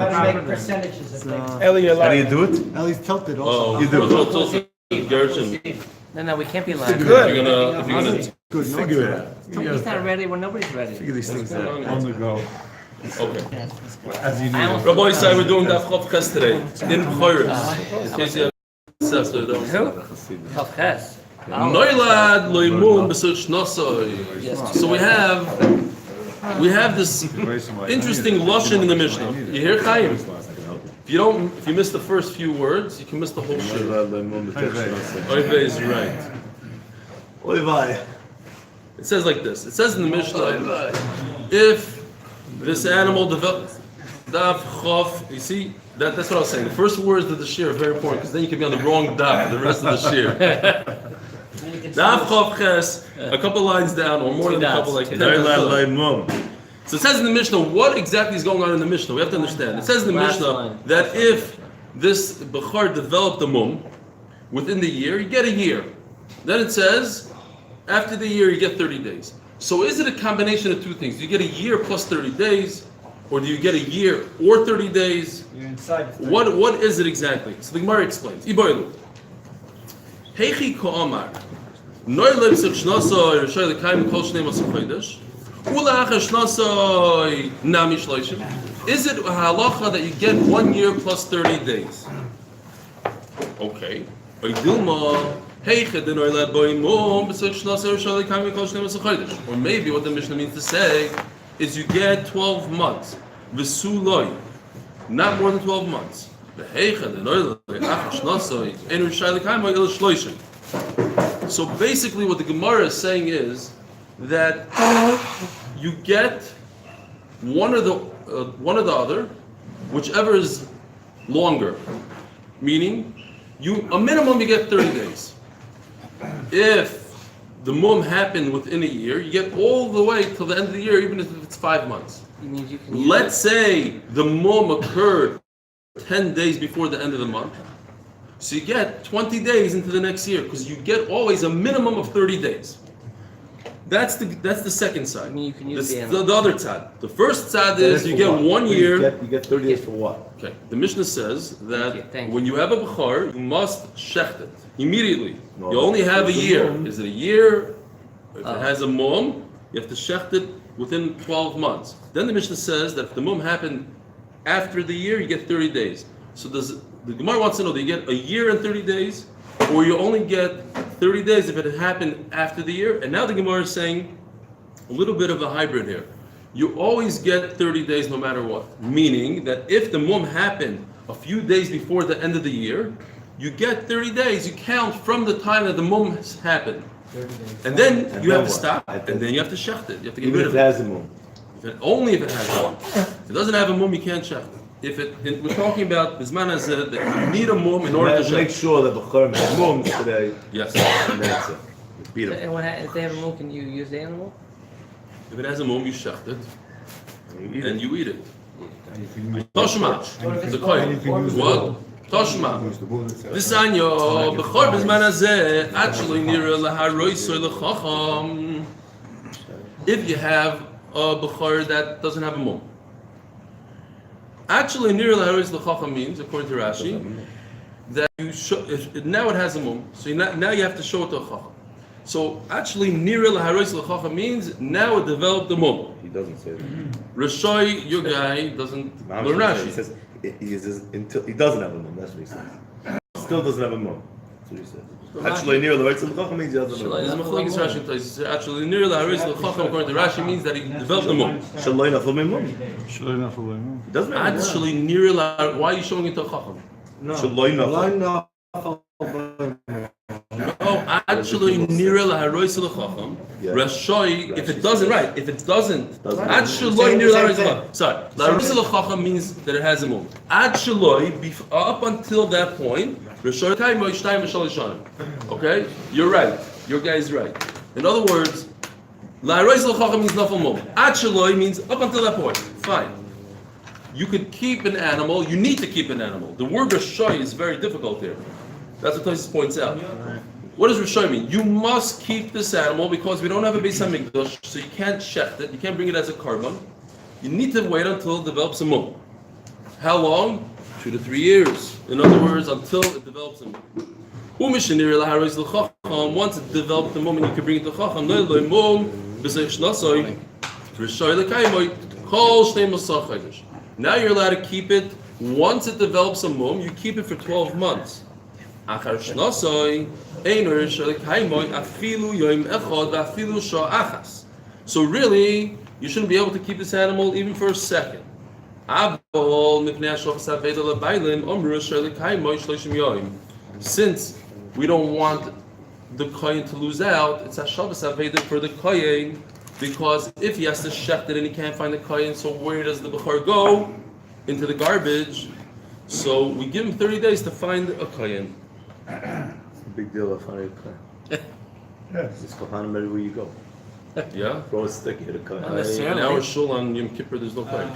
Gotta make percentages of things. Eli, you're How do lying. you do it? Ellie's tilted also. You do. It's also Gershon. No, we can't be lying. Good. If you're gonna Good, no, Figure it's it out. Somebody's not ready when nobody's ready. Figure these things out. On the go. okay. As you I do. almost- Rabbi Isai, we're doing Daf Yomi today in Bechoros. In case you have access to those. Who? Chavches. Noilad loimun b'such nosoi. Yes. So we have this interesting lashon in the Mishnah. You hear Chaim? If you miss the first few words, you can miss the whole shit. Oive is right. Oy vey. It says like this. It says in the Mishnah, if this animal develops, daf chof. You see, that's what I was saying. The first words of the shir are very important because then you can be on the wrong daf for the rest of the shir. Daf chof ches, a couple lines down, or more than a couple, like 10. So it says in the Mishnah, what exactly is going on in the Mishnah? We have to understand. It says in the Last Mishnah line. that if this Bechar developed a mum within the year, you get a year. Then it says, after the year, you get 30 days. So is it a combination of two things? Do you get a year plus 30 days? Or do you get a year or 30 days? You're inside of 30. What is it exactly? So the Gemara explains. Iboilu. Heichi ko'amar. Noy lebsach shnasoi r'shay l'kaim kol shnei masach chodesh. Ula'ach shnasoi nami shloishim. Is it a halacha that you get 1 year plus 30 days? Okay. Oidilma. Or maybe what the Mishnah means to say is you get 12 months. V'suloi. Not more than 12 months. So basically what the Gemara is saying is that you get one or the other, whichever is longer. Meaning, a minimum you get 30 days. If the mum happened within a year, you get all the way till the end of the year, even if it's 5 months. Let's say the mum occurred 10 days before the end of the month. So you get 20 days into the next year, because you get always a minimum of 30 days. That's the second side. I mean, you can use the other side. The first side is you get 1 year. You get 30 days for what? Okay. The Mishnah says that Okay, when you have a Bechar, you must shecht it immediately. No, You only have a year. mum. Is it a year? If it has a mum, you have to shecht it within 12 months. Then the Mishnah says that if the mum happened after the year, you get 30 days. So the Gemara wants to know, do you get a year and 30 days? Or you only get 30 days if it had happened after the year? And now the Gemara is saying a little bit of a hybrid here. You always get 30 days no matter what. Meaning that if the mum happened a few days before the end of the year, you get 30 days. You count from the time that the mum has happened. And then you have to stop, and then you have to shecht it. You have to get Even rid if of it it. has a moon. Only if it has a mum. If it doesn't have a mum, you can't shecht it. We're talking about Bisman Hazeh, that you need a mum in order to Make shecht. sure that the Bechor has moon today. Yes. And that's it. Beat him. And if they have a milk, can you use the animal? If it has a mum, you shecht it, You eat and it. you eat it. And you can use Toshma. The and you kohen. can use the What? bull. Toshma. Use the bull itself. V'sanyo, b'chor b'zman hazeh, actually nira laharoisoy l'chacham. If you have a b'chor that doesn't have a mum. Actually, nira laharoisoy l'chacham means, according to Rashi, that you show, now it has a mum, so now you have to show it to a chacham. So actually, nira laharoisoy l'chacham means now it developed a mum. He doesn't say that. Rashoy, your guy, doesn't learn He Rashi. says he says until he doesn't have a mum. That's what he says. Still doesn't have a mum. That's what he says. Actually, near the right side means he doesn't have a There's a mum. machlokes Rashi places. Actually, nira laharoisoy l'chacham, according to Rashi, means that he developed a mum. Shaloi nafal min mum. He doesn't have a mum. Actually, nira la. Why are you showing it to a chacham? Shaloi nafal. No, actually, nira laharoisoy l'chacham. Yeah. Rashoy, if it doesn't, right? If it doesn't, Doesn't. actually, Same- nira same laharoisoy thing. l'chacham. Sorry, laharoisoy l'chacham means that it has a mum. Actually, up until that point, Rashoy kaimo ishtayim v'shalosh shanim. Okay, you're right. Your guy is right. In other words, laharoisoy l'chacham means nafal mum. Actually means up until that point. Fine. You could keep an animal. You need to keep an animal. The word Rashoy is very difficult here. That's what Tosis points out. What does Rashoy mean? You must keep this animal because we don't have a Beis Hamikdash, so you can't shecht it. You can't bring it as a carbon. You need to wait until it develops a mum. How long? 2 to 3 years. In other words, until it develops a mum. Once it develops the mum and you can bring it to Chacham, now you're allowed to keep it. Once it develops a mum, you keep it for 12 months. So really, you shouldn't be able to keep this animal even for a second. Since we don't want the kohen to lose out, it's Hashavas Aveda for the kohen, because if he has to shecht it and he can't find the kohen, so where does the Bechor go? Into the garbage. So we give him 30 days to find a kohen. It's a big deal of finding a kohen. Yes. It's kohanim everywhere you go. Yeah? Throw a stick, hit a kohen. In our shul on Yom Kippur, there's no kohen.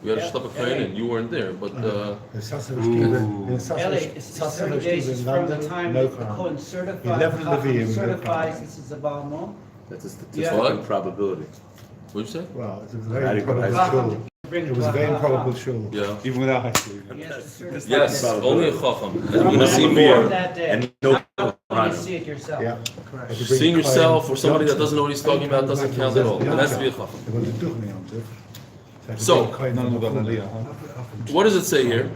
We had to stop a kohen in. You weren't there, but Eli, it's 30 days from the time the Kohen certifies this is a Baal Mum. That's a Yeah. statistical probability. what'd you say? Well, it was a very improbable shul. It was a very improbable shul. Yeah. Even without history. Yes, only a chacham. And we're gonna see Before more. that day, And no you kohanim. see it yourself. Yeah. Seeing yourself or somebody that doesn't know what he's talking about doesn't count at all. It has to be a chacham. So, what does it say here?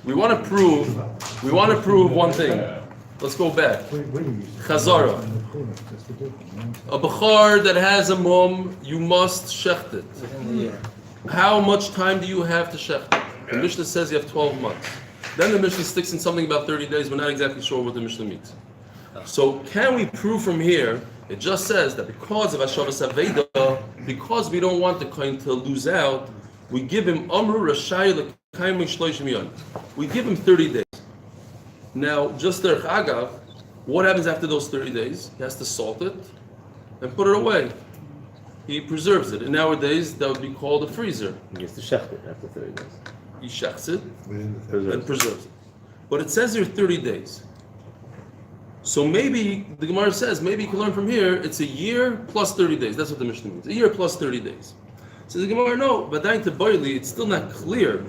We want to prove one thing. Let's go back. Chazara. A bechor that has a mum, you must shecht it. How much time do you have to shecht it? The Mishnah says you have 12 months. Then the Mishnah sticks in something about 30 days. We're not exactly sure what the Mishnah means. So can we prove from here, it just says that because of Hashavas Aveda, because we don't want the kohen to lose out, we give him Amru Rashai L'Kaim Shloishim Yom. We give him 30 days. Now, just derech agav, what happens after those 30 days? He has to salt it and put it away. He preserves it. And nowadays, that would be called a freezer. He gets to shecht it after 30 days. He shechts it Preserves. and preserves it. But it says here 30 days. So maybe, the Gemara says, maybe you can learn from here, it's a year plus 30 days. That's what the Mishnah means. A year plus 30 days. So the Gemara, no, but to Boili, it's still not clear.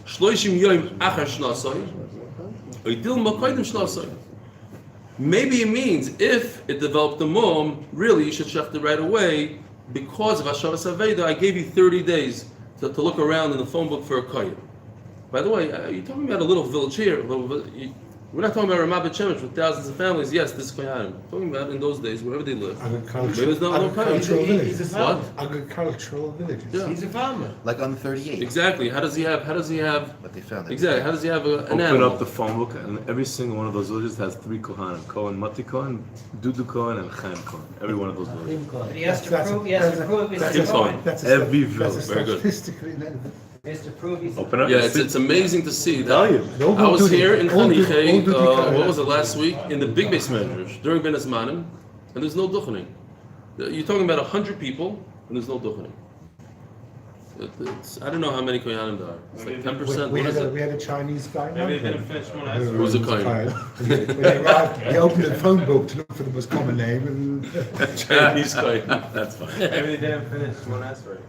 Shloishim yoim achar shnasai. Maybe it means if it developed the mum, really you should shecht it right away because of Hashavas Aveda. I gave you 30 days to look around in the phone book for a kohen. By the way, you're talking about a little village here. We're not talking about Ramah Bet Shemesh with thousands of families. Yes, this is kohanim. Talking about in those days, wherever they live. Maybe there's not no Agricultural villages. What? Agricultural villages. Yeah. He's a farmer. Like on the 38. Exactly. How does he have? But they found it. Exactly. How does he have an Open animal? up the phone book, and every single one of those villages has 3 kohanim: Kohen, Mati Kohen, Dudu Kohen, and Chaim Kohen. Every one of those villages. But he has to prove he's Keep a going. Kohen. That's Every village. Very good. statistically He has to prove he's a Open up. Yeah, it's amazing to see Tell that. you. I was here in Chaniche, what was it, last week, in the big base managers, during Ben Azmanim, and there's no duchening. You're talking about 100 people, and there's no duchening. I don't know how many koyanim there are. It's like 10%. We What is had it? a Chinese guy. Maybe they're going to finish one answer. Who's a kohen? When they arrived, he opened the phone book to look for the most common name. And Chinese kohen. That's fine. Maybe they didn't finish one answer.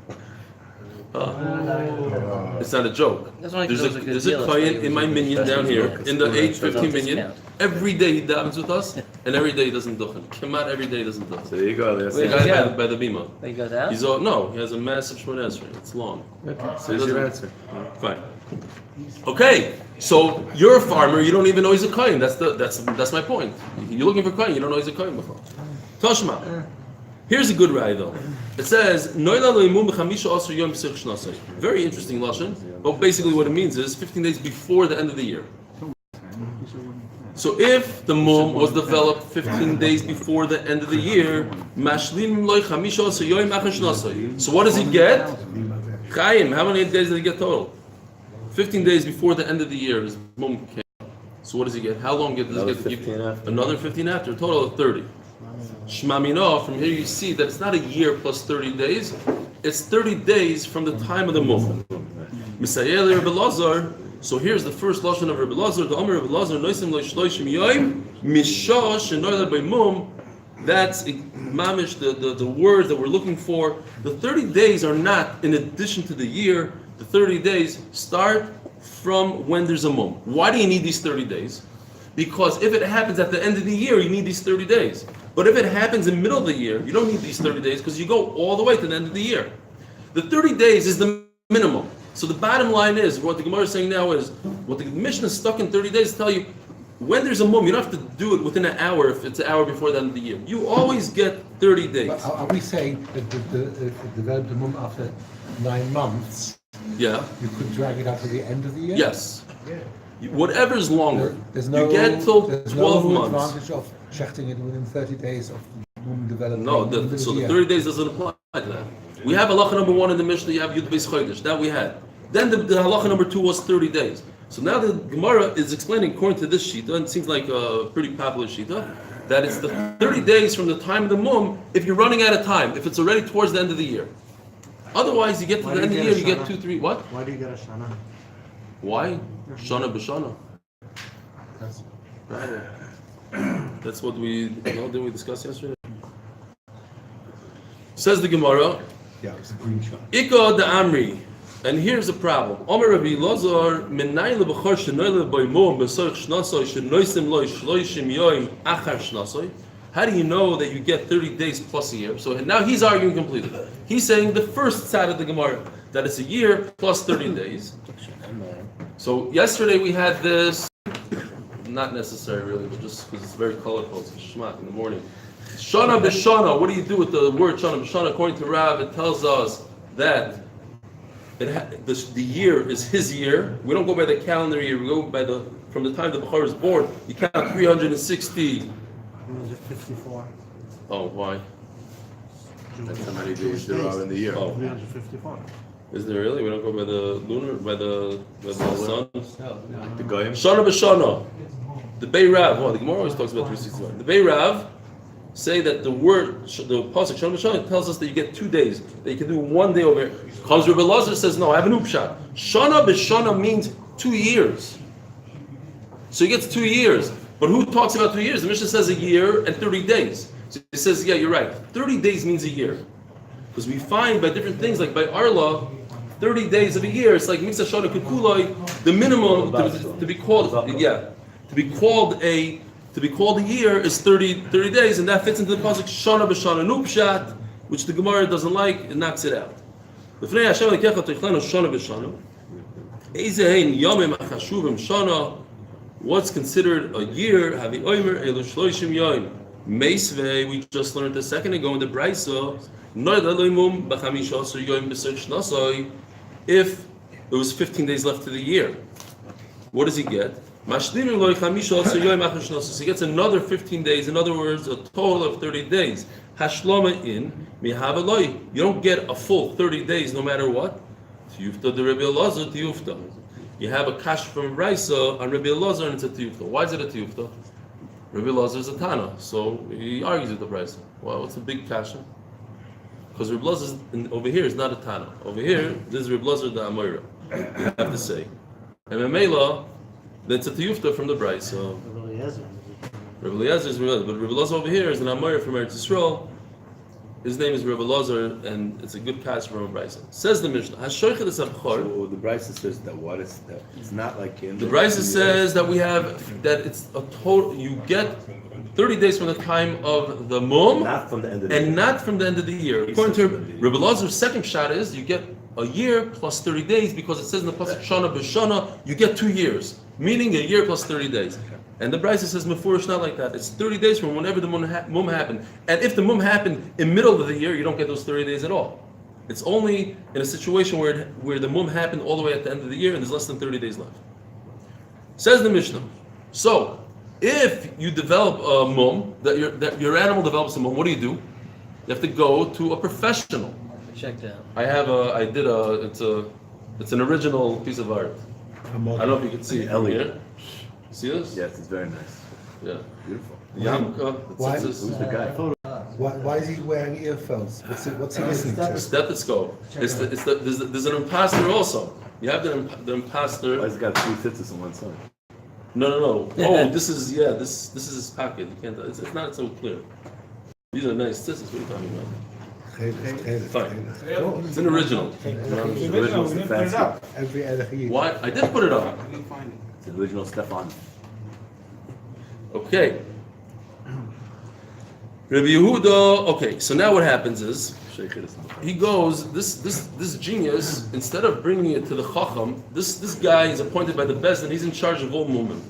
It's not a joke. That's only There's because a it was a good deal. kohen in my minyan down here, in the 8-15 minyan. Every day he davens with us, and every day he doesn't duchen. Kemat every day he doesn't duchen. So there you go. There's The Wait, guy yeah. by the bima. He goes out? He's all, no, he has a massive Shemon Esrei. It's long. So he There's your doesn't- answer. Fine. Okay, so you're a farmer. You don't even know he's a kohen. That's my point. You're looking for kohen. You don't know he's a kohen before. Toshma. Here's a good ride though. It says Noila lo'imu b'chamisha asr yom b'sich shnasei. Very interesting lashon. But basically, what it means is 15 days before the end of the year. So if the mum was developed 15 days before the end of the year, mashlim lo'i chamisha asr yom achar shnasei. So what does he get? Chaim. How many days did he get total? 15 days before the end of the year, his mum came. So what does he get? How long does he Another get? 15 after. Another 15 after. A total of 30. Shmamino, from here you see that it's not a year plus 30 days. It's 30 days from the time of the mum. Misayel Rebbe Lazar. So here's the first lashon of Rebbe Lazar. The Omer Rebbe Lazar noisim lo shloishim yoim mishosh shenoyla by mum. That's mamish the words that we're looking for. The 30 days are not in addition to the year. the 30 days start from when there's a mum. Why do you need these 30 days? Because if it happens at the end of the year, you need these 30 days. But if it happens in the middle of the year, you don't need these 30 days because you go all the way to the end of the year. The 30 days is the minimum. So the bottom line is, what the Gemara is saying now is, what the Mishnah is stuck in 30 days to tell you, when there's a mum, you don't have to do it within an hour if it's an hour before the end of the year. You always get 30 days. But are we saying that if it developed the mum after 9 months, Yeah. you could drag it out to the end of the year? Yes. Whatever is longer. There's no, you get till there's 12 no months. advantage of shechting it within 30 days of the mum developing. No, in the so the year. 30 days doesn't apply to that. We have halacha number 1 in the Mishnah, you have Yud Beis Chodesh. That we had. Then the halacha number 2 was 30 days. So now the Gemara is explaining, according to this shita, and it seems like a pretty popular shita, that it's the 30 days from the time of the mum if you're running out of time, if it's already towards the end of the year. Otherwise, you get to the end of the year, you get 2, 3, what? Why do you get a shana? Why? Shana b'shana. That's what didn't we discuss yesterday? Says the Gemara, Yeah, it's a green shot. Ika the Amri. And here's the problem. Omer Rabbi Lazar, Menai lebachar shenoyle boimom b'sorch shnasoi shenoisim loy shloishim yoim achar shnasoi. How do you know that you get 30 days plus a year? So now he's arguing completely. He's saying the first side of the Gemara, that it's a year plus 30 days. So yesterday we had this, not necessary really, but just because it's very colorful, it's a shmat in the morning. Shana b'shana, what do you do with the word shana b'shana? According to Rav, it tells us that the year is his year. We don't go by the calendar year. We go by from the time the Bechoros is born. You count 360. 354. Oh, why? That's how many days there are in the year. Oh, 354. is there really? We don't go by the lunar, by the sun. The Goyim. Shana b'shana. The Bei Rav. Well, the Gemara always talks about 361. The Bei Rav say that the word, the pasuk Shana b'shana tells us that you get 2 days. That you can do 1 day over here. Because Rabbi Lazar says no. I have an upshot. Shana b'shana means 2 years. So he gets 2 years. But who talks about 2 years? The Mishnah says a year and 30 days. So it says, yeah, you're right. 30 days means a year. Because we find by different things, like by Arla, 30 days of a year, it's like Miksa Shana Kukulai, the minimum to be called, to be called a year is 30 days, and that fits into the pasuk Shana b'Shana Nupshat, which the Gemara doesn't like, it knocks it out. L'fnei Hashem Elokecha Toichlenu Shana b'Shana. Eizehein Yomim Achashuvim Shana. What's considered a year? Havi Omer Elu Shloishim Yoim. Meisvei, we just learned a second ago in the Brisa. If there was 15 days left to the year, what does he get? So he gets another 15 days, in other words, a total of 30 days. Hashlama in mihavaloi. You don't get a full 30 days no matter what. Tiyufta de Rabbi Elazar tiyufta. You have a kash from Brisa on Rabbi Elazar and it's a tiyufta. Why is it a tiyufta? Rabbi Elazar is a Tana, so he argues with the Brisa. Well, what's the big kasha? Because Rabbi Elazar over here is not a Tana. Over here, this is Rabbi Elazar the Amoira. You have to say. And Memela, that's a tiyufta from the Brisa. Rabbi Eliezer is Rabbi Elazar, but Rabbi Elazar over here is an Amoira from Eretz Yisrael. His name is Rabbi Elazar, and it's a good catch from a Brisa. Says the Mishnah, Hashoichet es Abchor. So the Brisa says that what is that? It's not like in The Brisa says that we have that it's a total. You get 30 days from the time of the mum, not from the end of the and year. not from the end of the year. According to Rabbi Elazar's second shot is you get a year plus 30 days because it says in the pasuk Shana b'Shana you get 2 years, meaning a year plus 30 days. And the Brisa says Mefurish not like that. It's 30 days from whenever the mum happened. And if the mum happened in middle of the year, you don't get those 30 days at all. It's only in a situation where the mum happened all the way at the end of the year and there's less than 30 days left. Says the Mishnah. So, if you develop a mum, that your animal develops a mum, what do? You have to go to a professional. Check that. It's an original piece of art. I don't know if you can see it Ellie. here. See this? Yes, it's very nice. Yeah. Beautiful. Yarmulke. Why? Who's the guy? Why is he wearing earphones? What's he listening to? Stethoscope. There's an imposter also. You have the imposter. Why has he got 3 tzitzis on one side? No. Oh, this is his pocket. You can't. It's not so clear. These are nice tzitzis. What are you talking about? Fine. It's an original. The original Stefansky. Every other year. Why? I did put it up. It's the original Stefan. Okay. Rabbi Yehuda. Okay, so now what happens is he goes. This genius, instead of bringing it to the Chacham, this guy is appointed by the Beis, and he's in charge of all movement.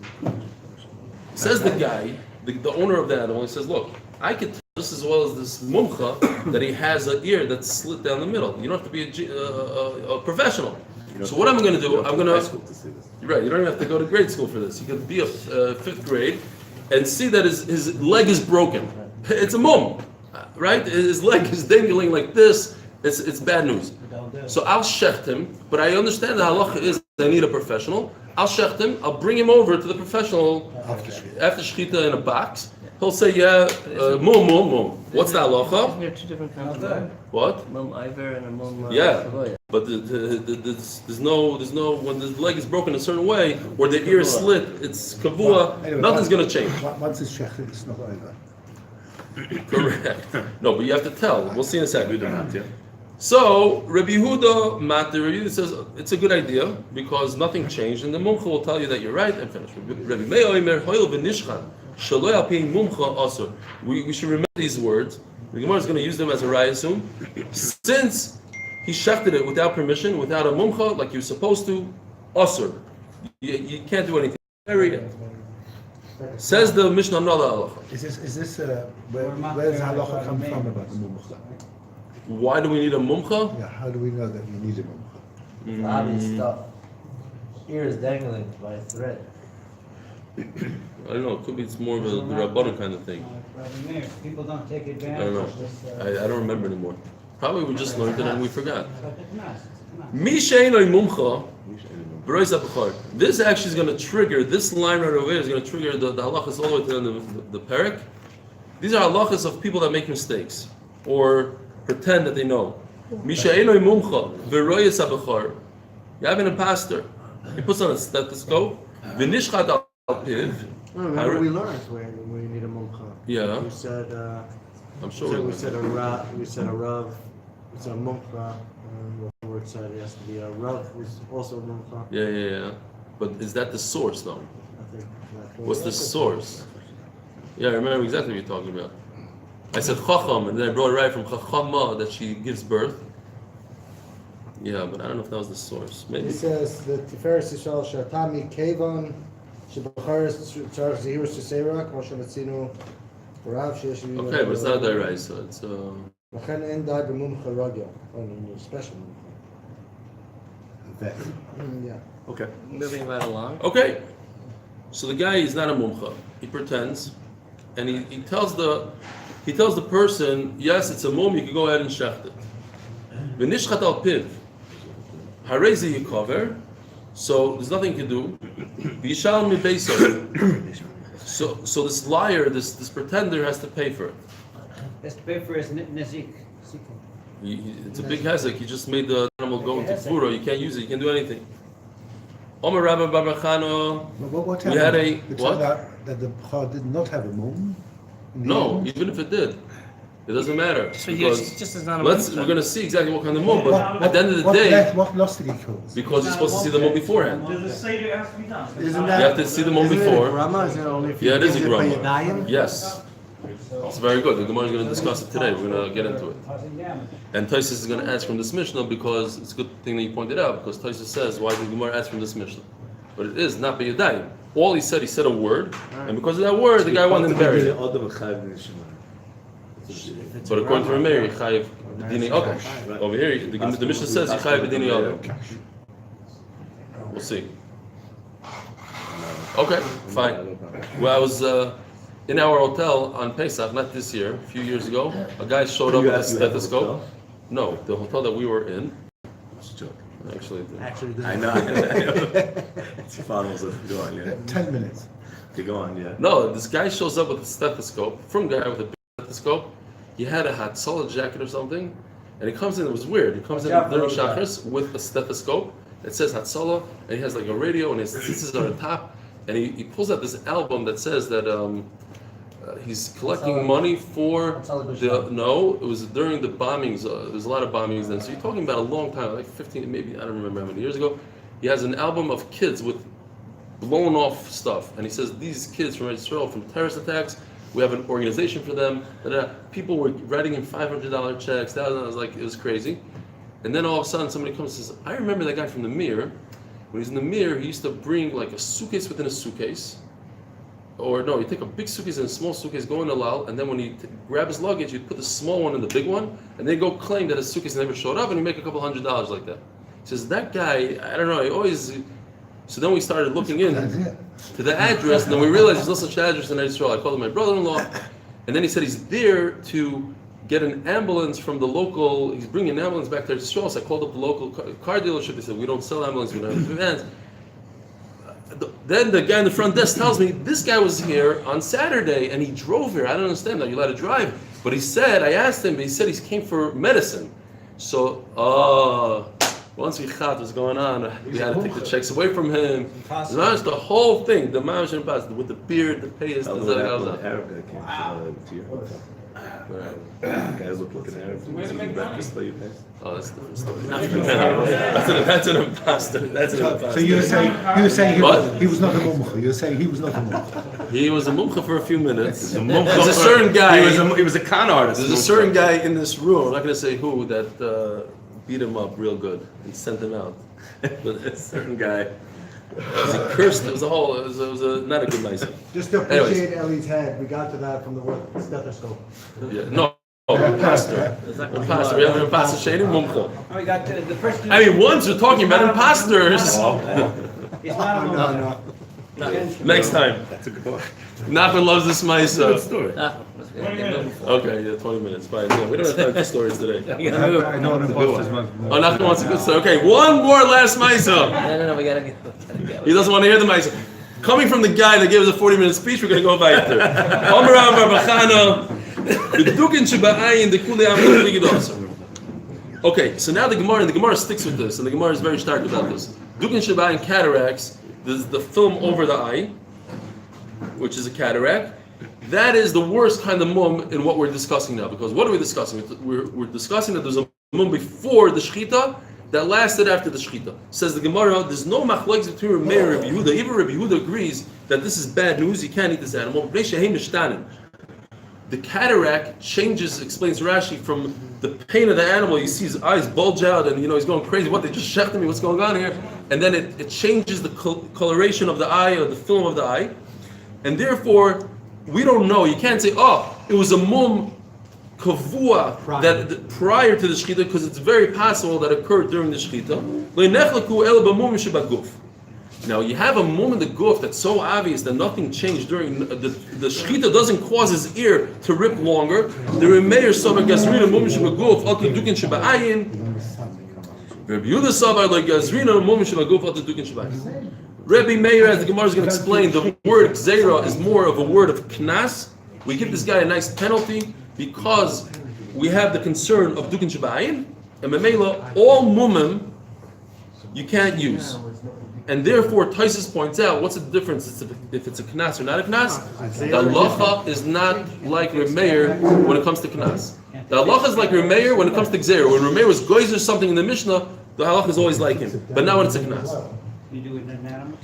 Says the guy, the owner of the animal, he says, "Look, I could tell just as well as this mumcha that he has an ear that's slit down the middle. You don't have to be a professional. So what I'm going to do, I'm going to. Right, you don't even have to go to grade school for this. You could be a fifth grade and see that his leg is broken. It's a mum, right? His leg is dangling like this. It's bad news. So I'll shecht him, but I understand the halacha is I need a professional. I'll shecht him. I'll bring him over to the professional after shechita in a box. He'll say, yeah, mum. What's the halacha? Isn't there two different kinds of mum? What? Mum Iver and a mum Yeah. Savoya. But there's no when the leg is broken a certain way or the ear is slit, it's kavua. Nothing's going to change. Once it's checked, it's not over. Correct. No, but you have to tell. We'll see in a second. So Rabbi Yehuda says it's a good idea because nothing changed, and the mumcha will tell you that you're right and finish. Rabbi Meir Omer Hoil v'nishchan shaloi al pei mumcha asur. We should remember these words. The Gemara is going to use them as a rayasum. Since he shechted it without permission, without a mumcha, like you're supposed to, asur. You can't do anything. Period. Says the Mishnah Nala halacha. Is this where does halacha come from about the mumcha? Why do we need a mumcha? Yeah, how do we know that we need a mumcha? Obvious stuff. Ear is dangling by a thread. I don't know. It could be it's more of a Rabbanan kind of thing. People don't take I advantage don't know. of this. I don't remember anymore. Probably we just learned it and we forgot. It's like a knas, it's a knas. Mi she'enoi mumcha, b'rois ha'bechor. This actually is going to trigger, this line right over here is going to trigger the halachas all the way to the parak. These are halachas of people that make mistakes or pretend that they know. Mi she'enoi mumcha, b'rois ha'bechor. You have a pastor. He puts on a stethoscope. V'nishchat al piv. Remember we learned where you need a mumcha. Yeah. We said, I'm sure. we said a rav, we said a mumcha, and before it said it has to be a rav, was also a mumcha. Yeah. But is that the source though? I think. What's the source? Yeah, I remember exactly what you're talking about. I said Chacham, and then I brought it right from Chachama that she gives birth. Yeah, but I don't know if that was the source. Maybe. It says the Tiferes Yishal Shatami Kevon Shebacharis Charles Zehir Seserak Moshe Matzino Rav Shesh. Okay, but it's not that right, so it's Lachen En Dai B'Mumcha Ragel. Oh, you need a special mumcha. Yeah. Okay. Moving right along. okay. So the guy is not a mumcha. He pretends, and he tells the person, yes, it's a mum. You can go ahead and shecht it. V'nishchat al piv. Harezi yikover. So there's nothing to do. V'yishal mi beiso. So this liar, this pretender has to pay for it. Has to pay for his nezik. It's a big hezek. You just made the animal go into furo. You can't use it. You can't do anything. Omer Rabbi Barbachano. What We had a it what? turned out that the Bechor did not have a mum. No, even if it did, it doesn't matter. So Because just as not a we're mumcha. going to see exactly what kind of mum. But at the end of the day, What loss did he cause? because you're supposed to see the mum beforehand, you Does it say it has to be done? Isn't have to see the mum isn't it a before. grama? Is it only if you Yeah, it is a give by grama. Yadayim? Yes, it's very good. The Gemara is going to discuss it today. We're going to get into it. And Taisus is going to answer from this Mishnah because it's a good thing that you pointed out. Because Taisus says, why did the Gemara answer from this Mishnah? But it is not b'yadayim. All he said a word, and because of that word, the guy went and buried it. But according to Rameir, Chayiv b'dinei Adam. Over here, the Mishnah says Chayiv b'dinei Adam. We'll see. Okay, fine. Well, I was in our hotel on Pesach, not this year, a few years ago. A guy showed up with a stethoscope. No, the hotel that we were in. It's a joke. Actually, Actually, I know. It's fun. Go on, yeah. 10 minutes. Okay, go on, yeah. no, this guy shows up with a stethoscope. From guy with a big stethoscope. He had a Hatzalah jacket or something, and he comes in. It was weird. He comes in during Shachris with a stethoscope. It says Hatzalah, and he has like a radio, and his tzitzis are on top. And he pulls out this album that says that he's collecting money for no, it was during the bombings. There was a lot of bombings then. So you're talking about a long time, like 15, maybe, I don't remember how many years ago. He has an album of kids with blown off stuff. And he says, these kids from Israel, from terrorist attacks, we have an organization for them. People were writing him $500 checks. That was like, it was crazy. And then all of a sudden somebody comes and says, I remember that guy from the Mir. When he's in the Mir, he used to bring like a suitcase within a suitcase. Or no, you take a big suitcase and a small suitcase, go in the lal, and then when you grab his luggage, you put the small one in the big one, and then go claim that his suitcase never showed up, and you make a couple $100 like that. He says, that guy, I don't know, he always... So then we started looking in to the address, and then we realized there's no such address in Israel. I called him my brother-in-law, and then he said he's there to get an ambulance from the local, he's bringing an ambulance back to Israel, so I called up the local car dealership. They said, we don't sell ambulance, we don't have vans. Then the guy in the front desk tells me, this guy was here on Saturday, and he drove here. I don't understand, are you allowed to drive? But he said, I asked him, but he said he came for medicine. So, once we caught what's going on, we had to take the checks away from him. The whole thing, the mamash and pas, with the beard, the payas, the Arab guy came to your hotel. Guys look like an Arab. Wait a minute, breakfast by your place. Oh, that's a different story. That's an imposter. That's an imposter. So you're saying he was not a mumcha. You're saying he was not a mumcha. He was a mumcha for a few minutes. There's a certain guy. He was a con artist. There's a certain guy in this room. I'm not going to say who that beat him up real good and sent him out. But a certain guy. He cursed. It was not a good night. Just to appreciate Eli's head, we got to that from the word stethoscope. Yeah, no. Pastor. Pastor. We have an imposter shading mumcha. Oh, we got the first. I mean, once we're talking about imposters. He's not a Next time. That's a good boy. Nachman loves this mice. Good story. Okay, yeah, 20 minutes. Fine. Yeah, we don't have time for stories today. I know what imposters want. Oh, Nachman wants a good story. Okay, one more last Maisa. No, we gotta get. He doesn't want to hear the Maisa. Coming from the guy that gave us a 40-minute speech, we're going to go weiter. Omram Barbachana, B'dukin Sheba'ayin, the Kulei Am Ligid. Okay, so now the Gemara sticks with this, and the Gemara is very stark about this. Dukin Sheba'ayin cataracts, the film over the eye, which is a cataract. That is the worst kind of mum in what we're discussing now. Because what are we discussing? We're discussing that there's a mum before the shechita that lasted after the shechita. Says the Gemara, there's no machlokes between Rabbi Meir and Rabbi Yehuda. Even Rabbi Yehuda agrees that this is bad news. You can't eat this animal. The cataract changes, explains Rashi, from the pain of the animal. You see his eyes bulge out, and he's going crazy. What, they just shechted me? What's going on here? And then it changes the coloration of the eye, or the film of the eye, and therefore we don't know. You can't say, it was a mum kavua that prior to the shechita, because it's very possible that occurred during the shechita. Now you have a mum in the guf that's so obvious that nothing changed during the shechita doesn't cause his ear to rip longer. The Remeir Sabar Gazrina mum shebaguf al dukin sheba'ayin. Rabbi Yehuda Sabar like Gazrina mum shebaguf al dukin sheba'ayin. Rabbi Meir, as the Gemara is going to explain, the word gzeira is more of a word of knas. We give this guy a nice penalty because we have the concern of dukin sheba'ayin, and memela all mumim you can't use. And therefore, Taisus points out, what's the difference if it's a knas or not a knas? The halacha is not like Reb Meir when it comes to knas. The halacha is like Reb Meir when it comes to gzeira. When Reb Meir was goyzer something in the Mishnah, the halacha is always like him. But now when it's a knas. You do it in an animal?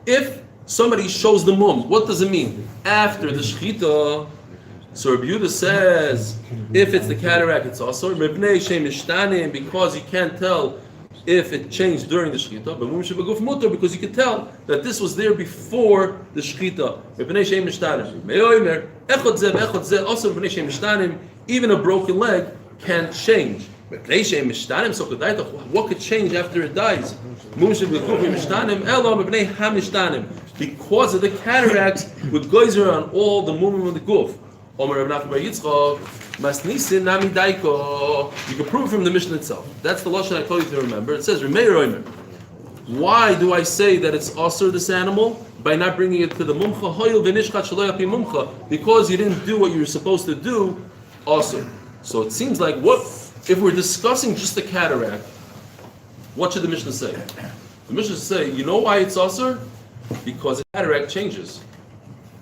If somebody shows the mum, what does it mean? After the shechita. So Rabbi Yehuda says, if it's the cataract, it's also because you can't tell if it changed during the shechita. But because you can tell that this was there before the shechita. Also, even a broken leg can change. So what could change after it dies? Because of the cataracts with geyser on all the movement of the guf. You can prove it from the Mishnah itself. That's the lashon I told you to remember. It says, why do I say that it's asur this animal? By not bringing it to the mumcha. Because you didn't do what you were supposed to do, asur. So it seems like, what if we're discussing just the cataract, what should the Mishnah say? The Mishnah say, you know why it's usher? Because the cataract changes.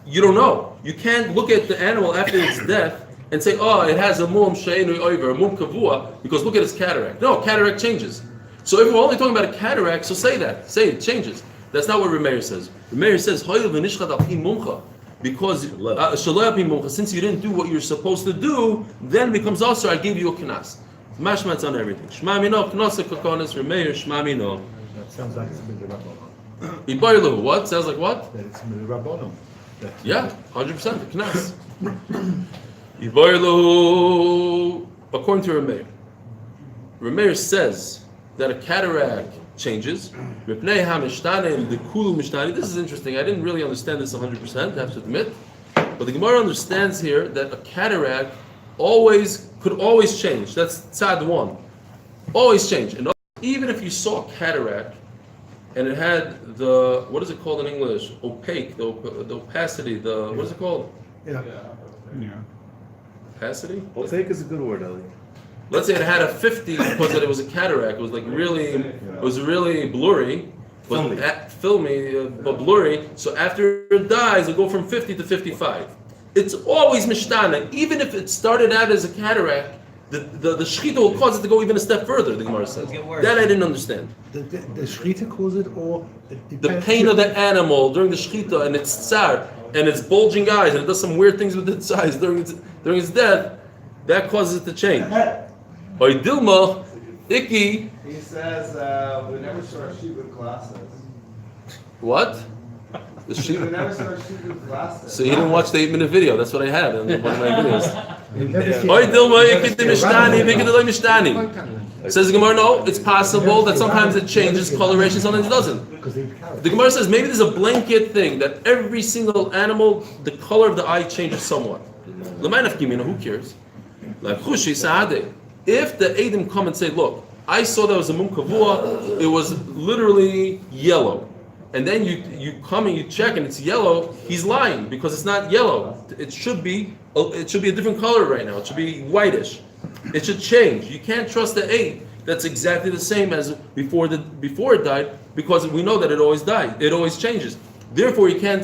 You don't know. You can't look at the animal after its death and say, oh, it has a mum she'enu over, a mum kavua, because look at its cataract. No, cataract changes. So if we're only talking about a cataract, so say that. Say it changes. That's not what Rameir says. Rameir says, because since you didn't do what you're supposed to do, then it becomes also, I gave you a knas. Mashmat's on everything. Shma mino, knasa kokonis, Rameir, shma mino. That sounds like it's Midrabanon. Ibaylu, what? Sounds like what? That it's Midrabanon. Yeah, 100%, the knas. Ibaylu, according to Rameir. Rameir says that a cataract changes. This is interesting. I didn't really understand this 100%, I have to admit. But the Gemara understands here that a cataract could always change. That's tzad one. Always change. And even if you saw a cataract and it had the, what is it called in English? Opaque, the opacity, what is it called? Yeah. Opacity? Opaque is a good word, Eli. Let's say it had a 50 because it was a cataract. It was like really blurry, filmy, but blurry. So after it dies, it go from 50 to 55. It's always mishtana. Even if it started out as a cataract, the shechita will cause it to go even a step further. The Gemara says that I didn't understand. The shechita causes it, or The pain of the animal during the shechita and its tsar and its bulging eyes and it does some weird things with its eyes during its death, that causes it to change. By Dilma, Icky. He says, we never saw a sheep with glasses. What? The sheep. We never saw a sheep with glasses. So he didn't watch the 8-minute video. That's what I had in one of my videos. Yeah. By Dilma, Icky the Mishtani, Icky the Mishtani. Says the Gemara, no, it's possible that sometimes it changes coloration, sometimes it doesn't. The Gemara says maybe there's a blanket thing that every single animal, the color of the eye changes somewhat. Who cares? Like Chushi Saade. If the Eidim come and say, look, I saw that was a mum kavua, it was literally yellow. And then you come and you check and it's yellow, he's lying because it's not yellow. It should be a different color right now. It should be whitish. It should change. You can't trust the Eid that's exactly the same as before it died, because we know that it always died. It always changes. Therefore you have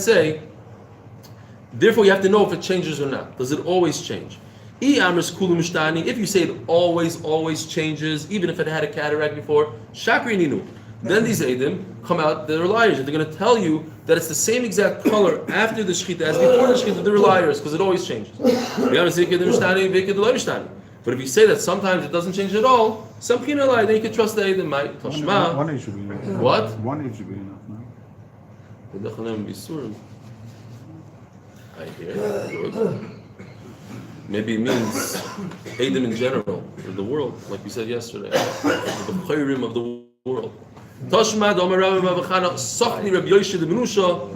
to know if it changes or not. Does it always change? If you say it always changes, even if it had a cataract before, shakri ninu. Then these Eidim come out, they're liars. They're going to tell you that it's the same exact color after the shechita as before the shechita. They're liars because it always changes. But if you say that sometimes it doesn't change at all, some then you can trust the Eidim. One age should be enough. What? One age should be enough, no? I hear. Good. Maybe it means Eidim in general, or the world, like we said yesterday, the Bechoros of the world. Tashma Domer Rabbi Bavachana Sochni Rabbi Yoshe the Menusha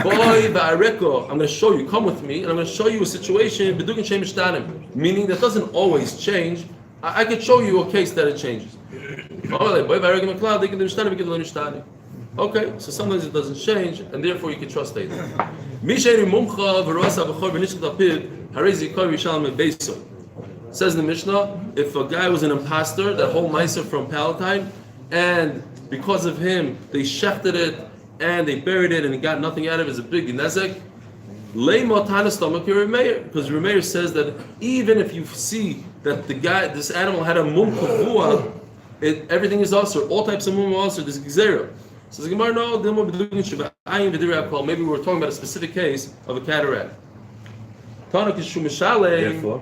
Boy Ba'areko. I'm going to show you. Come with me, and I'm going to show you a situation B'dukin Shem Mishtanim, meaning that doesn't always change. I could show you a case that it changes. Okay, so sometimes it doesn't change, and therefore you can trust it. Says the Mishnah, if a guy was an imposter, that whole Meiser from Palatine, and because of him they shechted it and they buried it and he got nothing out of it, it's a big nezek. Because Rameir says that even if you see that this animal had a mum kavua, everything is also all types of mum are also this gzera. Says Gemara, no, maybe we're talking about a specific case of a cataract. Therefore,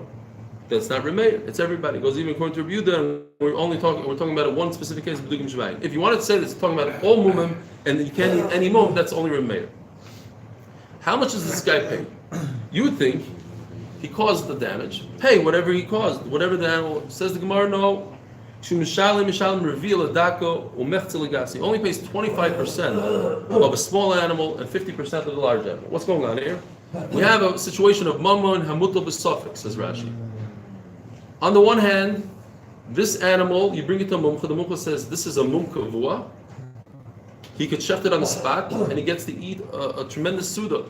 that's not Rameir, it's everybody. It goes even according to Rebuda, we're talking about one specific case of B'dugim Shvayim. If you want to say that it's talking about all mumim and you can't eat any mum, that's only Rameir. How much does this guy pay? You would think he caused the damage. Pay whatever he caused, whatever the animal. Says the Gemara, no. Only pays 25% of a small animal and 50% of the large animal. What's going on here? We have a situation of mammon hamutal b'sofik, says Rashi. On the one hand, this animal, you bring it to Mumcha, the Mumcha says this is a mumkavua. He could shecht it on the spot and he gets to eat a tremendous suda.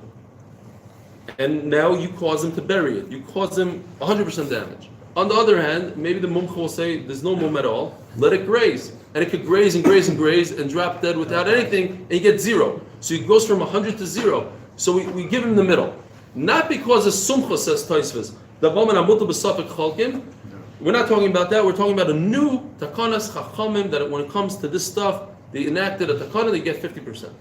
And now you cause him to bury it. You cause him 100% damage. On the other hand, maybe the mumcha will say there's no mum at all. Let it graze, and it could graze and graze and graze and drop dead without anything, and you get 0. So it goes from 100 to 0. So we give him the middle, not because the sumcha says Tosfos. We're not talking about that. We're talking about a new takanas chachamim that when it comes to this stuff, they enacted a takana, they get 50%.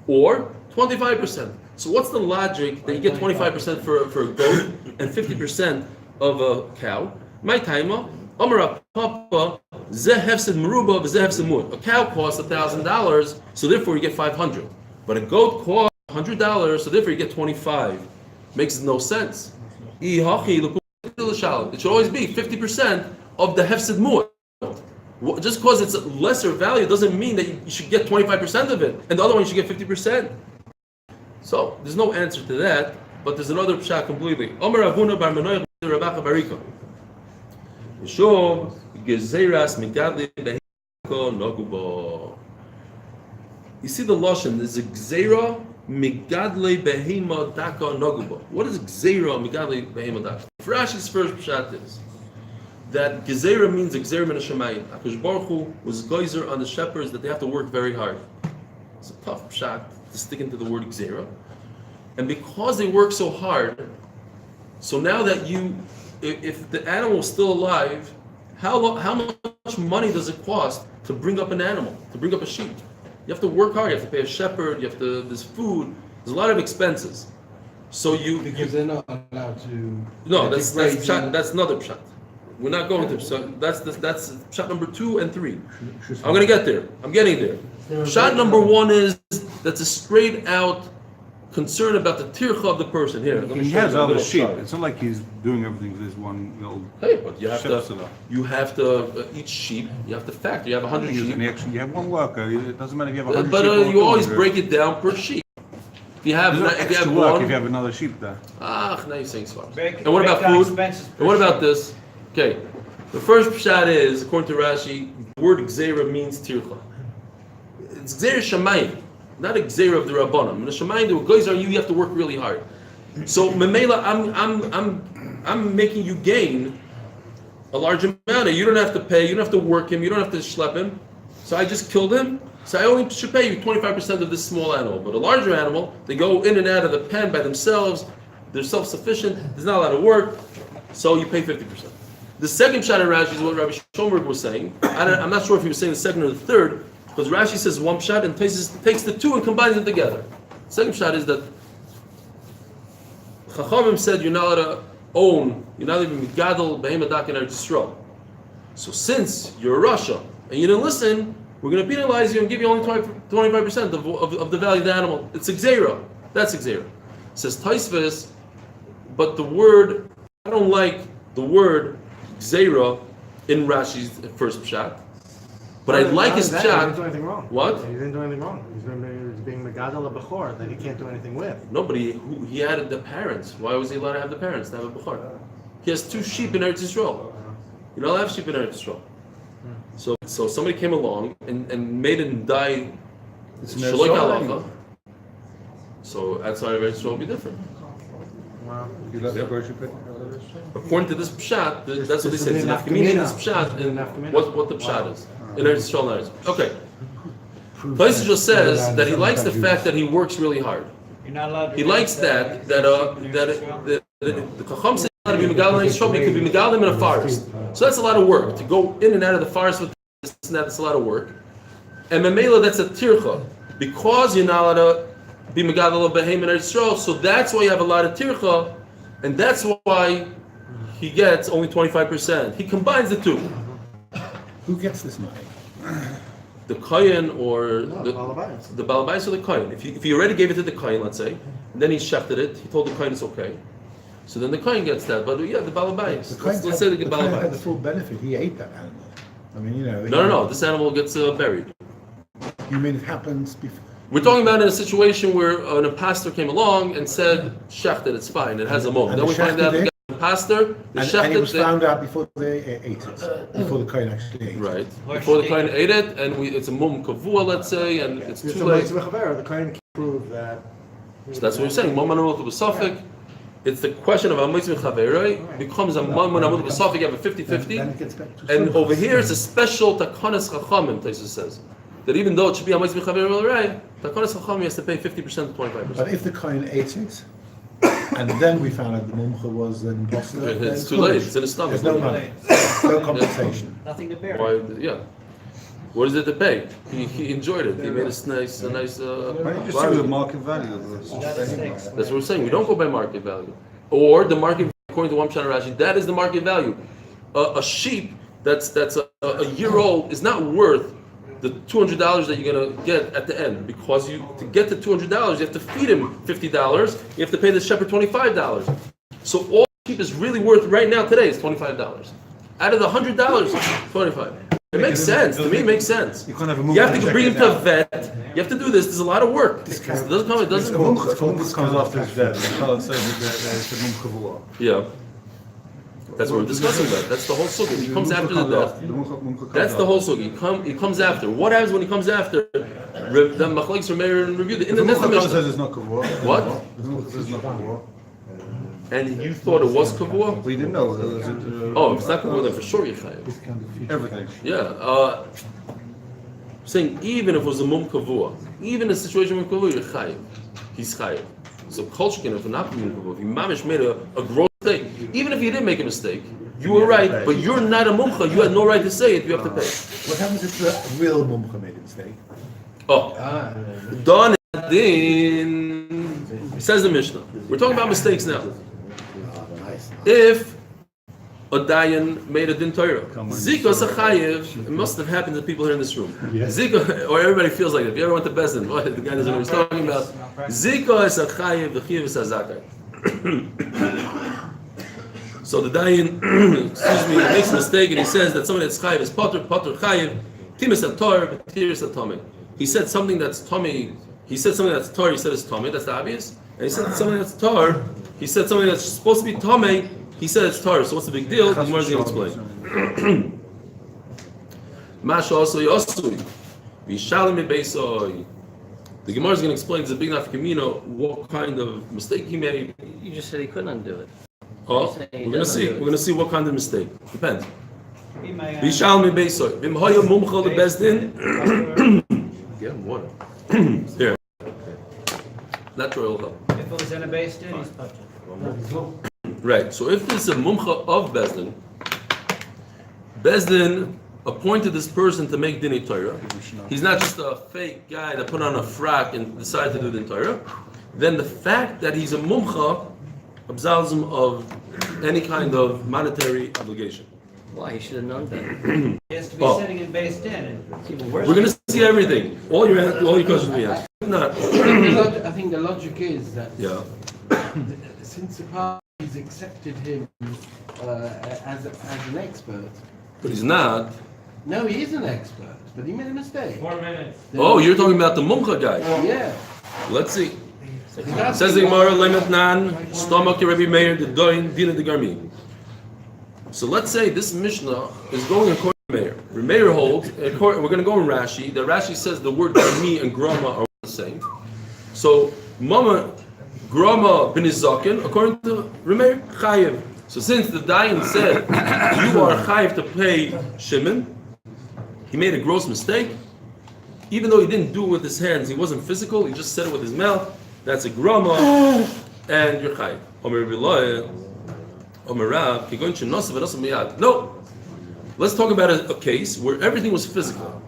Or 25%. So what's the logic that you get 25% for a goat and 50% of a cow? My timer, Amara Papa, Zehefsid Meruba, Zehefsid Mut. A cow costs $1,000, so therefore you get 500. But a goat costs $100, so therefore you get 25. Makes no sense. It should always be 50% of the Hefsid Mut. Just because it's a lesser value doesn't mean that you should get 25% of it, and the other one you should get 50%. So there's no answer to that, but there's another pshat completely. You see the lashon. There's a gzeira migadle behema daka noguba. What is gzeira migadle behema daka? Rashi's first pshat is that Gezerah means Gezerah min hashamayim. HaKadosh Baruch Hu was geyser on the shepherds that they have to work very hard. It's a tough pshat to stick into the word Gezerah. And because they work so hard, so now that if the animal is still alive, how much money does it cost to bring up an animal, to bring up a sheep? You have to work hard, you have to pay a shepherd, there's food, there's a lot of expenses. So because they're not allowed to. No, that's another pshat. We're not going to. So that's shot number 2 and 3. I'm going to get there. I'm getting there. Shot number 1 is that's a straight out concern about the tircha of the person. Here, let me He show has you a other little sheep. chart. It's not like he's doing everything with this one little. Hey, but you have shepherd. to each sheep. You have to factor. You have 100 sheep. You have one worker. It doesn't matter if you have 100 But sheep. or you always 200. break it down per sheep. If you have There's no if you extra have work one. if you have another sheep there. Now you're saying smart. Break- And what break about down food? expenses per And what about sheep. this? Okay, the first pshat is, according to Rashi, the word gzeira means tircha. It's gzeira shamayim, not a gzeira of the rabbanim. In the shamayim, the guys are you have to work really hard. So memela, I'm making you gain a large amount. You don't have to pay. You don't have to work him. You don't have to schlep him. So I just killed him. So I only should pay you 25% of this small animal. But a larger animal, they go in and out of the pen by themselves. They're self-sufficient. There's not a lot of work. So you pay 50%. The second pshat in Rashi is what Rabbi Shomberg was saying. I'm not sure if he was saying the second or the third, because Rashi says one pshat and takes the two and combines them together. The second pshat is that Chachamim said you're not allowed to own, you're not even megadol behemodak in Eretz Yisrael. So since you're a Russia and you didn't listen, we're going to penalize you and give you only 25% of the value of the animal. It's Xera. That's Xera. It says Tosfos, but the word, I don't like the word Xera in Rashi's first pshat. But I like his He didn't pshat. do anything wrong. What? He didn't do anything wrong. He's being Megadol a Bechor that he can't do anything with. No, but he had the parents. Why was he allowed to have the parents to have a Bechor? He has 2 sheep in Eretz Yisrael. You don't have sheep in Eretz Yisrael. So somebody came along and made him die Shaloik Halacha. So outside of Eretz Yisrael would be different. Wow. You let the worship it? According to this pshat, that's what they say. It's an Nafkamina. afkamina in this pshat, and Nafkamina. what the pshat is in Eretz Yisrael. Okay. Tosfos just says that he likes the fact that he works really hard. You're not allowed to. He likes the Chacham says to be Megalim in Yisrael, but he could be Megalim in a forest. So that's a lot of work to go in and out of the forest with this and that. That's a lot of work. And Memela, that's a tircha because you're not allowed to be Megalim of Behem in Yisrael. So that's why you have a lot of tircha, and that's why he gets only 25%. He combines the two. Who gets this money? The kohen or the Balabais. the balabais or the kohen. If you already gave it to the kohen, let's say, and then he shechted it, he told the kohen it's okay. So then the kohen gets that. But yeah, the balabais. Let's say the Kohen had the balabais. full benefit. He ate that animal. I mean, you know. No. This animal gets buried. You mean it happens before? We're talking about in a situation where an imposter came along and said, shechted, it's fine, it has a moment. And Then we they find out shechted the it? imposter, the And it was shechted, found out before they ate it. Before the Kohen actually ate it. right? Before the kohen ate it, and it's a mum kavua, let's say, and it's too late. The Kohen can prove that. So that's what we're saying. Mom Manuel was Suffolk. it's the question of Amoitz Mechaveroi becomes a Mammon Amud B'Safik, you have a 50-50. Then it gets back to And Simchas. over here it's a special Takonis Chachamim, Taisus says. That even though it should be Amoitz Mechaveroi, Takonis Chachamim has to pay 50% to 25%. But if the Kohen ate it, and then we found out the Mumcha was then possible, It's too late, it's in his stomach. There's no money, no compensation. Nothing to bear. Why, yeah. What is it to pay? He enjoyed it. He made a nice. Why don't you just see bargain. the market value of this? That's what we're saying. We don't go by market value, or the market according to one Pshat Rashi. That is the market value. A sheep that's a year old is not worth the $200 that you're gonna get at the end, because to get the $200 you have to feed him $50. You have to pay the shepherd $25. So all the sheep is really worth right now today is $25. Out of the $100, $25. It makes sense. To me, it makes sense. You can't have a You have to check bring him it to a out. vet. You have to do this. There's a lot of work. It doesn't come. It doesn't. This comes after his death. You can't say that it's a mumchavua. Yeah. That's what we're discussing about. That's the whole sugi. He comes after the death. That's the whole sugi. He comes after. What happens when he comes after? The machlokes from Meir and review. In the next Mumcha says Mishnah. it's not kavua. What? The Mumcha says it's not kavua. And you thought it was kavua? We didn't know. Oh, if it's not kavua, then for sure you chayav. Everything. Yeah. Saying even if it was a mum kavua, even in a situation with kavua, you're chayav. He's chayav. So culture can, if not mum kavua, if you mamish made a gross mistake, even if you didn't make a mistake, you were right, but you're not a mumcha. You had no right to say it. You have to pay. What happens if the real Mumcha made a mistake? Oh, done din. Says the Mishnah. We're talking about mistakes now. If a dayan made a din Torah, Zika Sachayev, it must have happened to people here in this room. Zika, or everybody feels like it. If you ever went to Bezdin, the guy doesn't know what he's talking about. Zika is Sachayev, the Chiv is Hazakai. So the dayan, makes a mistake and he says that somebody that's Chayev is Potter Chayev, Timis Ator, Tiris Atome. He said something that's Tommy. He said something that's Tar. He said it's Tommy. That's the obvious. And he said something that's Tar. He said something that's supposed to be Tommy. He said it's Tar. So what's the big deal? The Gemara is going to explain. Masha also yosui. Vishalim beisoi. The Gemara is going to explain to the big nafkamino what kind of mistake he made. You just said he couldn't undo it. Oh, we're going to see. We're going to see what kind of mistake. Depends. Be my, Vishalim beisoi. Vim hoya mumchol the bezdin. Get him water. Here. Natural help. if it was in a base din, he's putter. Right. So if this is a mumcha of Bezdin appointed this person to make Dinei Torah. He's not just a fake guy that put on a frock and decided to do Dinei Torah. Then the fact that he's a mumcha absolves him of any kind of monetary obligation. Why? He should have known better. He has to be sitting in base din. It's even worse. We're going to see everything. All your questions we have. Not. I think the logic is that Yeah. since the parties accepted him as an expert, But he's not. no, he is an expert, but he made a mistake. 4 minutes. Oh, you're talking about the mumcha guy. Yeah. Let's see. Says the Gemara, Lemet Nan, Stomach Rabbi Meir, the Doin, Dina the Garmi. So let's say this Mishnah is going according to Meir. Meir holds, we're going to go in Rashi. The Rashi says the word Garmi and Grama are the same. So Mama Grama bin Izakin, according to Meir, Chayev. So since the Dayan said you are Chayev to pay Shimon, he made a gross mistake. Even though he didn't do it with his hands, he wasn't physical, he just said it with his mouth. That's a grama, and you're chayiv. Omer Biloy, Omer Rav, Kigon Shenosav and Nosav Miyad. No, let's talk about a case where everything was physical.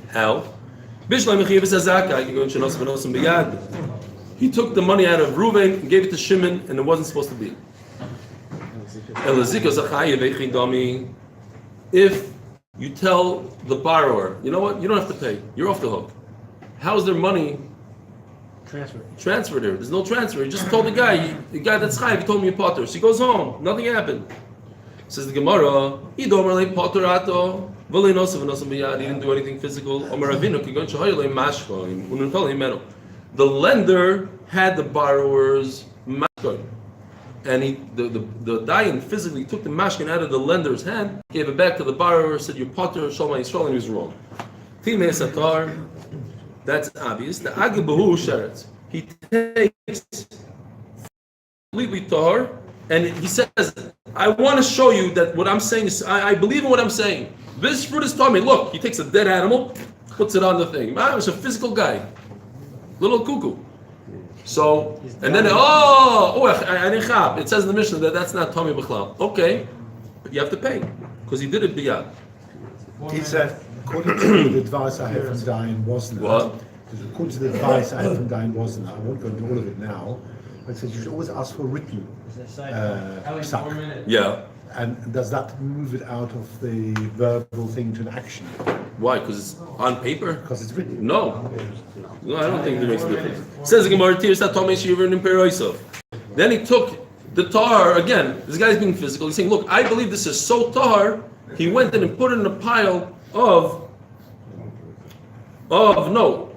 How? Bishlai Mechiv Zazaka, Kigon Shenosav and Nosav Miyad. He took the money out of Reuven and gave it to Shimon, and it wasn't supposed to be. Elazika Zachayev Echidami. If you tell the borrower, you know what, you don't have to pay, you're off the hook. How is their money transferred there? There's no transfer. He just told the guy that's chayiv, he told me a potter. So he goes home, nothing happened. Says the Gemara, he didn't do anything physical. The lender had the borrower's mashkon, and the dayan physically took the mashkin out of the lender's hand, gave it back to the borrower, said, "Your potter, Shalom Yisrael," and he was wrong. Timei satar. That's obvious. The Agibahu Sheretz. He takes completely tahor, and he says, I want to show you that what I'm saying is, I believe in what I'm saying. This fruit is tummy. Look, he takes a dead animal, puts it on the thing. Man, he's a physical guy. Little cuckoo. So, and then, it says in the Mishnah that that's not tummy b'chlal. Okay, but you have to pay, because he did it biyad. He said, according to the advice I had from Diane Wasner, What? according to the advice I had from Diane Wasner, I won't go into all of it now, but it says you should always ask for written psak. Yeah. And does that move it out of the verbal thing to an action? Why? Because it's on paper? Because it's written. No, I don't think it makes a difference. Says the Gemara, then he took the tar again. This guy's being physical. He's saying, "Look, I believe this is so tar." He went in and put it in a pile of another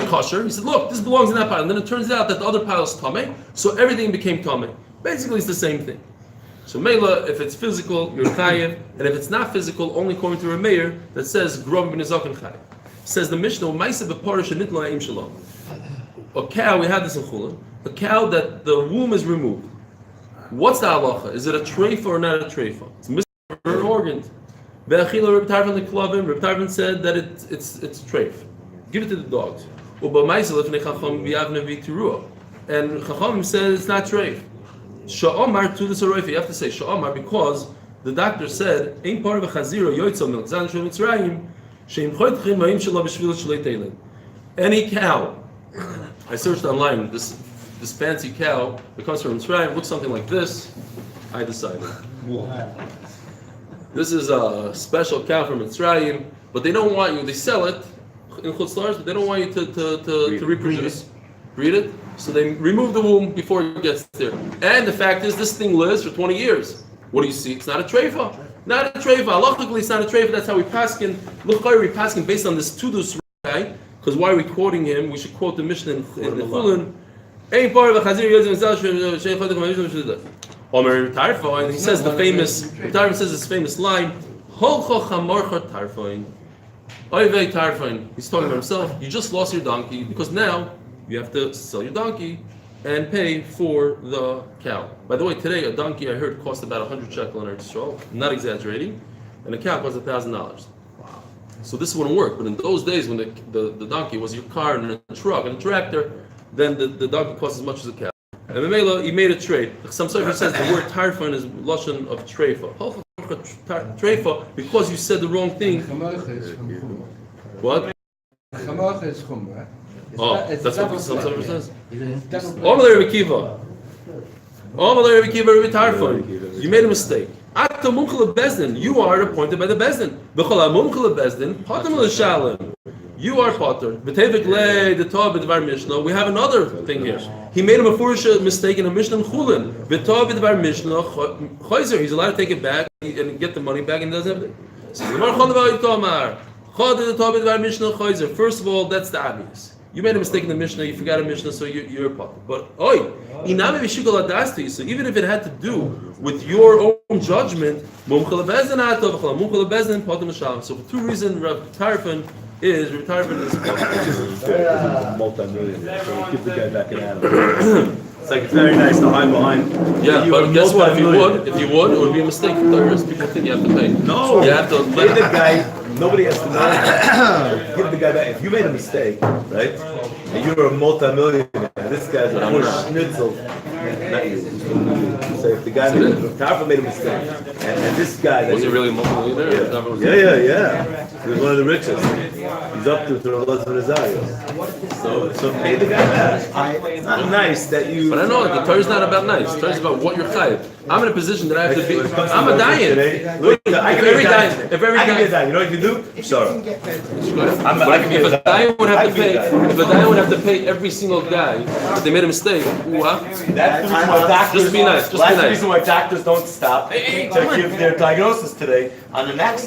kosher. He said, "Look, this belongs in that pile." And then it turns out that the other pile is tameh, so everything became tameh. Basically, it's the same thing. So Mela, if it's physical, you're chayiv, and if it's not physical, only according to Rameir that says Grov ben Zaken chayiv. Says the Mishnah, "Ma'aseh b'parish nitla ha'im shalom." A cow, we had this in Chulin, a cow that the womb is removed. What's the halacha? Is it a treifa or not a treifa? It's missing an organ. Ve'achila Reb Tarfon leklavim. Reb Tarfon said that it's treif. Give it to the dogs. Uba ma'aseh lefnei chacham v'yavne v'tirua. And chacham said it's not treif. Sha'omar to the Saroifa, you have to say Sha'omar because the doctor said, Ein par v'chazira yoytza milk zan shel Mitzrayim she'im choytchim ma'im shela b'shvil shlei teilen. Any cow, I searched online, this fancy cow that comes from Mitzrayim looks something like this. I decided. This is a special cow from Mitzrayim, but they don't want you, they sell it in Chutz La'aretz, but they don't want you to reproduce. Breed it. So they remove the womb before it gets there. And the fact is, this thing lives for 20 years. What do you see? It's not a treifa. Not a treifa. Halachically, it's not a treifa. That's how we paskin. L'chayr we paskin based on this tudus guy. Because why are we quoting him? We should quote the Mishnah in the Chulin. And he says the famous. Tarfon says his famous line. He's talking about himself. You just lost your donkey because now you have to sell your donkey and pay for the cow. By the way, today a donkey I heard cost about 100 shekel in Eretz Yisrael. I'm not exaggerating. And a cow costs $1,000. Wow. So this wouldn't work. But in those days when the donkey was your car and a truck and a tractor, then the donkey cost as much as a cow. And Memela, he made a trade. Some Sofer says the word tarfon is lashon of treifa. Treifa because you said the wrong thing. What? Oh, that's what some Sofer says. Omalei Rebbe Kiva. Omalei Rebbe Kiva Rebbe Tarfon. You made a mistake. Atta mumchel bezdin. You are appointed by the bezdin. B'chol mumchel bezdin. Patam l'shalem. You are potter. B'tevik le the Torah b'dvar Mishnah. We have another thing here. He made a mafurish mistake in a Mishnah in Chulin. B'Torah b'dvar Mishnah. Chayzer. He's allowed to take it back and get the money back, and doesn't have it. So the Gemara Chol D'var Yitomar. Chol the Torah b'dvar Mishnah Chayzer. First of all, that's the obvious. You made a mistake in the Mishnah. You forgot a Mishnah, so you're a potter. But iname v'shikol adasti. So even if it had to do with your own judgment, mumchel bezdin atov mumchel bezdin patam l'shalom. So for two reasons, Rav Tarfon is multi-millionaire. So we keep the guy back in Adam. It's like it's very nice to hide behind. Yeah, but guess what? If you would, it would be a mistake for terrorists. People think you have to pay. No, you have to give the guy. Nobody has to know. Give the guy back. If you made a mistake, right, and you're a multi-millionaire, this guy's a poor schnitzel. Not you. So if the guy Tarfon made a mistake, and this guy was he really a multi-millionaire? Yeah. He was one of the richest. He's up to the Elazar Nazario. So pay the guy back. It's not nice that you. But I know the Torah is not about nice. The Torah is about what you're chayiv. I'm in a position that I have to be. I'm a dayan. If every guy, you know what you do? Sure. If a dayan would have to pay every single guy if they made a mistake. That's the reason why doctors. Just be nice. That's the reason why doctors don't stop to give their diagnosis today. On the next